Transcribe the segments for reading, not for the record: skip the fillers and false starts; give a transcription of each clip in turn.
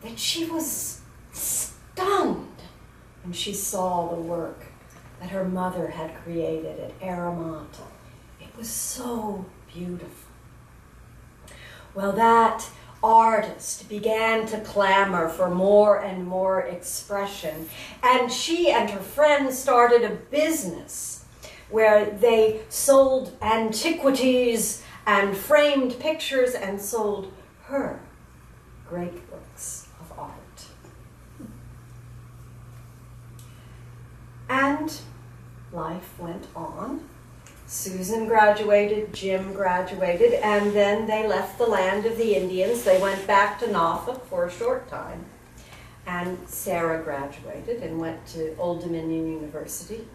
that she was stunned when she saw the work that her mother had created at Aramont. It was so beautiful. Well, that artist began to clamor for more and more expression, and she and her friends started a business where they sold antiquities and framed pictures and sold her great works of art. And life went on. Susan graduated, Jim graduated, and then they left the land of the Indians. They went back to Norfolk for a short time. And Sarah graduated and went to Old Dominion University.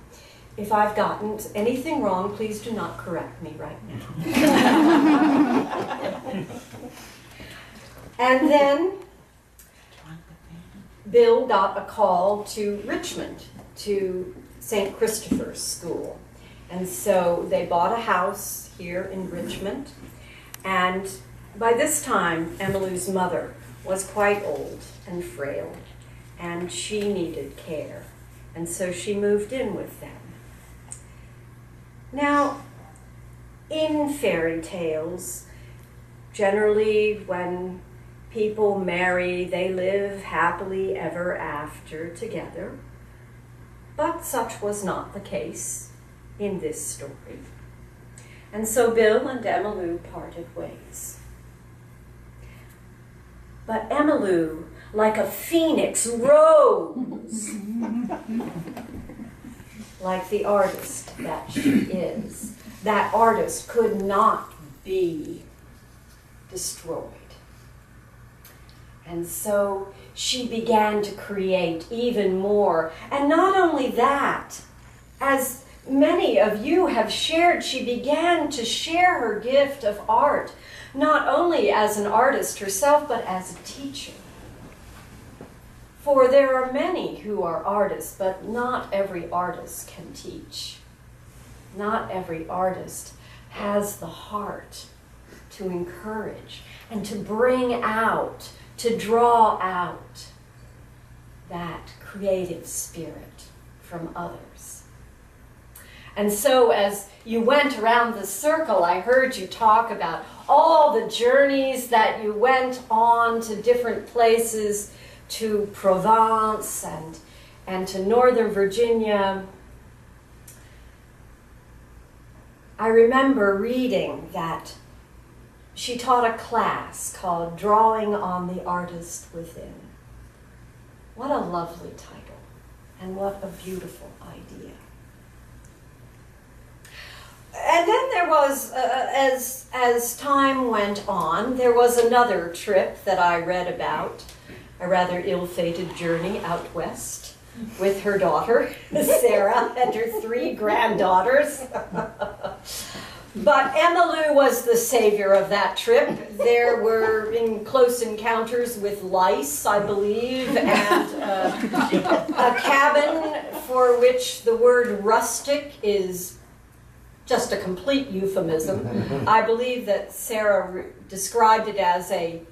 If I've gotten anything wrong, please do not correct me right now. And then Bill got a call to Richmond, to St. Christopher's School. And so they bought a house here in Richmond. And by this time, Emmylou's mother was quite old and frail, and she needed care. And so she moved in with them. Now, in fairy tales, generally when people marry, they live happily ever after together. But such was not the case in this story. And so Bill and Emmylou parted ways. But Emmylou, like a phoenix, rose. Like the artist that she is. That artist could not be destroyed. And so she began to create even more. And not only that, as many of you have shared, she began to share her gift of art, not only as an artist herself, but as a teacher. For there are many who are artists, but not every artist can teach. Not every artist has the heart to encourage and to bring out, to draw out that creative spirit from others. And so as you went around the circle, I heard you talk about all the journeys that you went on to different places, to Provence and to Northern Virginia. I remember reading that she taught a class called Drawing on the Artist Within. What a lovely title, and what a beautiful idea. And then there was, as time went on, there was another trip that I read about, a rather ill-fated journey out west with her daughter, Sarah, and her 3 granddaughters. But Emmylou was the savior of that trip. There were close encounters with lice, I believe, and a cabin for which the word rustic is just a complete euphemism. I believe that Sarah described it as a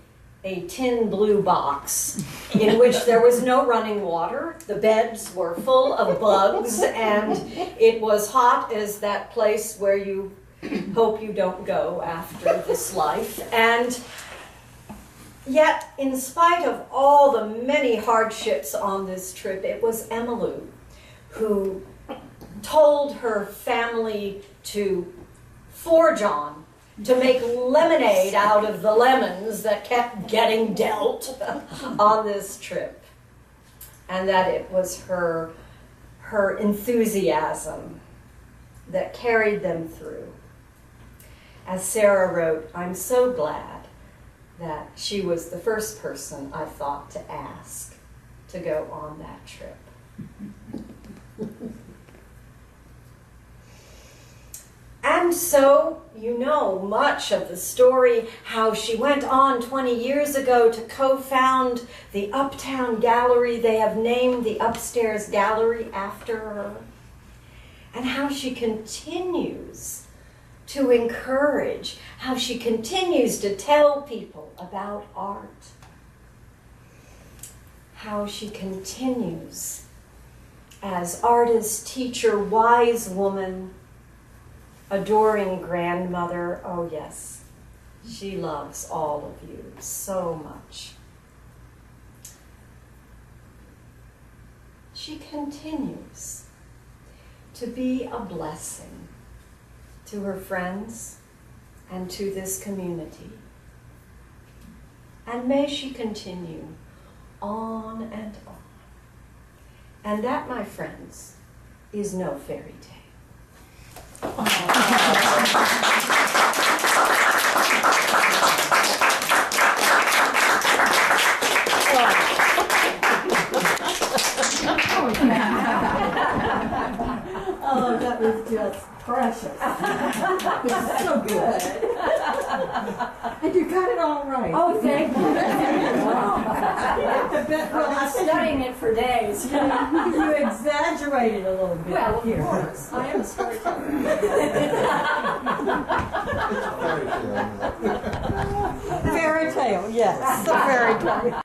tin blue box in which there was no running water. The beds were full of bugs, and it was hot as that place where you hope you don't go after this life. And yet, in spite of all the many hardships on this trip, it was Emmylou who told her family to forge on, to make lemonade out of the lemons that kept getting dealt on this trip. And that it was her enthusiasm that carried them through. As Sarah wrote, I'm so glad that she was the first person I thought to ask to go on that trip. And so, you know much of the story, how she went on 20 years ago to co-found the Uptown Gallery. They have named the upstairs gallery after her. And how she continues to encourage, how she continues to tell people about art. how she continues as artist, teacher, wise woman, adoring grandmother. Oh yes, she loves all of you so much. She continues to be a blessing to her friends and to this community. And may she continue on and on. And that, my friends, is no fairy tale. Oh, that was just precious. So good. And you got it all right. Oh, thank you. Well, I'm studying it for days. you exaggerated a little bit. Well, of here. course. I am a storyteller. Fairy tale, yes. A fairy tale.